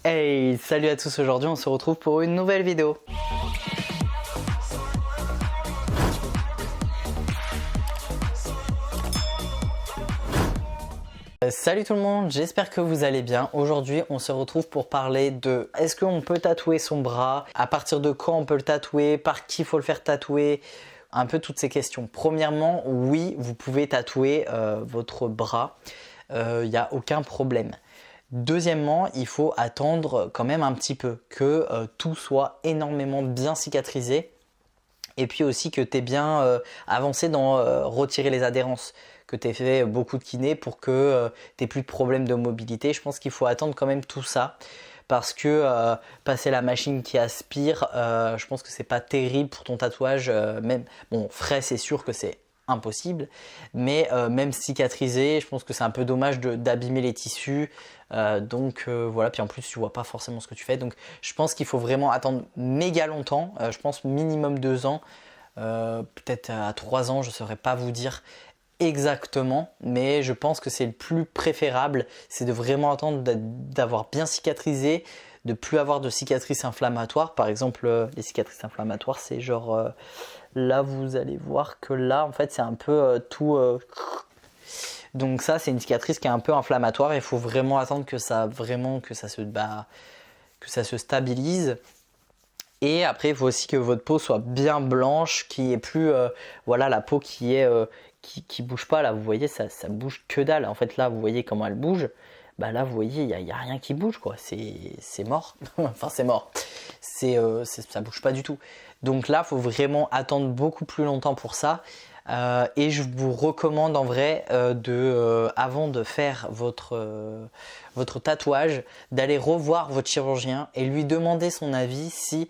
Hey, salut à tous, aujourd'hui on se retrouve pour une nouvelle vidéo. Salut tout le monde, j'espère que vous allez bien. Aujourd'hui on se retrouve pour parler de est-ce qu'on peut tatouer son bras, à partir de quand on peut le tatouer, par qui il faut le faire tatouer, un peu toutes ces questions. Premièrement, oui, vous pouvez tatouer votre bras, il n'y a aucun problème. Deuxièmement, il faut attendre quand même un petit peu que tout soit énormément bien cicatrisé et puis aussi que tu aies bien avancé dans retirer les adhérences, que tu aies fait beaucoup de kiné pour que tu n'aies plus de problèmes de mobilité. Je pense qu'il faut attendre quand même tout ça parce que passer la machine qui aspire, je pense que c'est pas terrible pour ton tatouage. Même bon, frais, c'est sûr que c'est impossible, mais même cicatrisé, je pense que c'est un peu dommage d'abîmer les tissus. Voilà, puis en plus tu vois pas forcément ce que tu fais, donc je pense qu'il faut vraiment attendre méga longtemps, je pense minimum 2 ans, peut-être à 3 ans, je saurais pas vous dire exactement, mais je pense que c'est le plus préférable, c'est de vraiment attendre d'avoir bien cicatrisé, de plus avoir de cicatrices inflammatoires. Par exemple, les cicatrices inflammatoires, c'est genre là vous allez voir que là en fait c'est un peu tout donc ça c'est une cicatrice qui est un peu inflammatoire. Il faut vraiment attendre que ça se stabilise. Et après il faut aussi que votre peau soit bien blanche, qu'il n'y ait plus voilà, la peau qui bouge pas. Là vous voyez, ça bouge que dalle. En fait là vous voyez comment elle bouge. Bah là vous voyez, il y a rien qui bouge quoi, c'est mort. Enfin c'est mort, ça bouge pas du tout. Donc là faut vraiment attendre beaucoup plus longtemps pour ça. Et je vous recommande en vrai avant de faire votre tatouage, d'aller revoir votre chirurgien et lui demander son avis si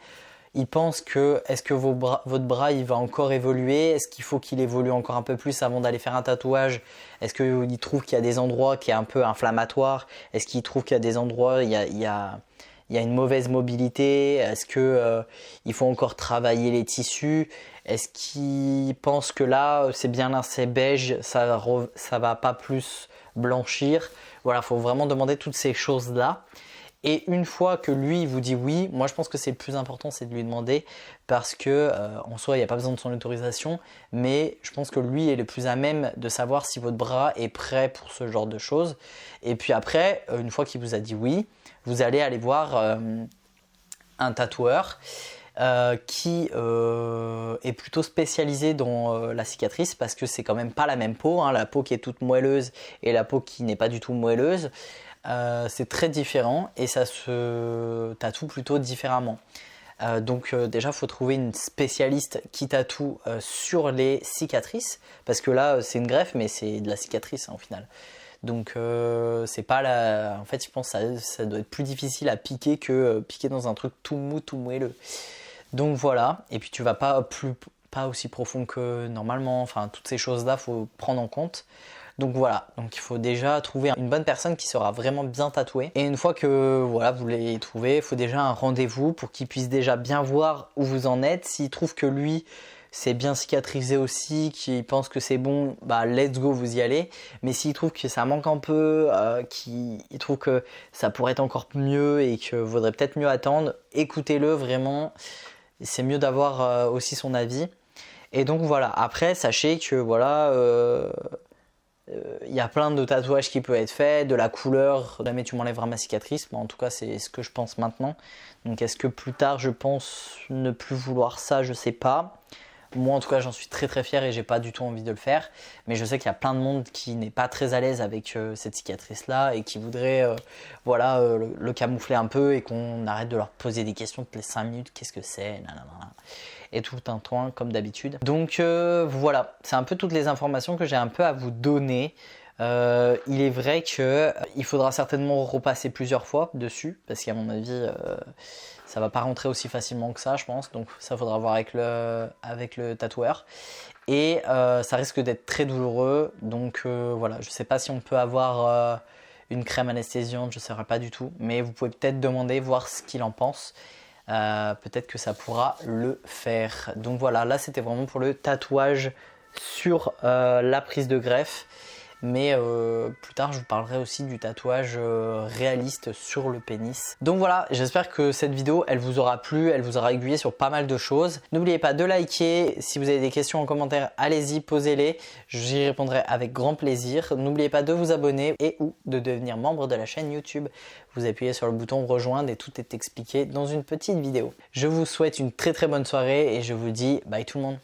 il pense que est-ce que votre bras il va encore évoluer, est-ce qu'il faut qu'il évolue encore un peu plus avant d'aller faire un tatouage, est-ce qu'il trouve qu'il y a des endroits qui est un peu inflammatoire, est-ce qu'il trouve qu'il y a des endroits il y a une mauvaise mobilité, est-ce que il faut encore travailler les tissus, est-ce qu'il pense que là c'est bien assez beige, ça va pas plus blanchir. Voilà, il faut vraiment demander toutes ces choses là. Et une fois que lui vous dit oui, moi je pense que c'est le plus important, c'est de lui demander, parce que en soi il n'y a pas besoin de son autorisation, mais je pense que lui est le plus à même de savoir si votre bras est prêt pour ce genre de choses. Et puis après, une fois qu'il vous a dit oui, vous allez aller voir un tatoueur qui est plutôt spécialisé dans la cicatrice, parce que c'est quand même pas la même peau, hein, la peau qui est toute moelleuse et la peau qui n'est pas du tout moelleuse. C'est très différent et ça se tatoue plutôt différemment. Déjà il faut trouver une spécialiste qui tatoue sur les cicatrices, parce que là c'est une greffe mais c'est de la cicatrice hein, au final. Donc c'est pas en fait je pense que ça doit être plus difficile à piquer que piquer dans un truc tout mou, tout moelleux. Donc voilà, et puis tu vas pas aussi profond que normalement, enfin toutes ces choses là faut prendre en compte. Donc voilà, donc il faut déjà trouver une bonne personne qui sera vraiment bien tatouée. Et une fois que voilà, vous l'avez trouvé, il faut déjà un rendez-vous pour qu'il puisse déjà bien voir où vous en êtes. S'il trouve que lui, c'est bien cicatrisé aussi, qu'il pense que c'est bon, bah let's go, vous y allez. Mais s'il trouve que ça manque un peu, qu'il trouve que ça pourrait être encore mieux et que vaudrait peut-être mieux attendre, écoutez-le vraiment. C'est mieux d'avoir aussi son avis. Et donc voilà, après sachez que voilà... il y a plein de tatouages qui peuvent être faits, de la couleur, jamais tu m'enlèveras ma cicatrice, mais en tout cas c'est ce que je pense maintenant. Donc est-ce que plus tard je pense ne plus vouloir ça, je sais pas. Moi en tout cas j'en suis très très fier et j'ai pas du tout envie de le faire, mais je sais qu'il y a plein de monde qui n'est pas très à l'aise avec cette cicatrice là et qui voudrait le camoufler un peu et qu'on arrête de leur poser des questions toutes les 5 minutes, qu'est-ce que c'est, nanana, et tout un toin comme d'habitude. Donc voilà, c'est un peu toutes les informations que j'ai un peu à vous donner. Il est vrai qu'il faudra certainement repasser plusieurs fois dessus, parce qu'à mon avis ça va pas rentrer aussi facilement que ça je pense, donc ça faudra voir avec le tatoueur. Et ça risque d'être très douloureux, donc voilà, je sais pas si on peut avoir une crème anesthésiante, je ne saurais pas du tout, mais vous pouvez peut-être demander, voir ce qu'il en pense. Peut-être que ça pourra le faire. Donc voilà, là c'était vraiment pour le tatouage sur la prise de greffe. mais plus tard je vous parlerai aussi du tatouage réaliste sur le pénis. Donc voilà, j'espère que cette vidéo elle vous aura plu, elle vous aura aiguillé sur pas mal de choses. N'oubliez pas de liker, si vous avez des questions en commentaire, allez-y, posez-les, j'y répondrai avec grand plaisir. N'oubliez pas de vous abonner et ou de devenir membre de la chaîne YouTube. Vous appuyez sur le bouton rejoindre et tout est expliqué dans une petite vidéo. Je vous souhaite une très bonne soirée et je vous dis bye tout le monde.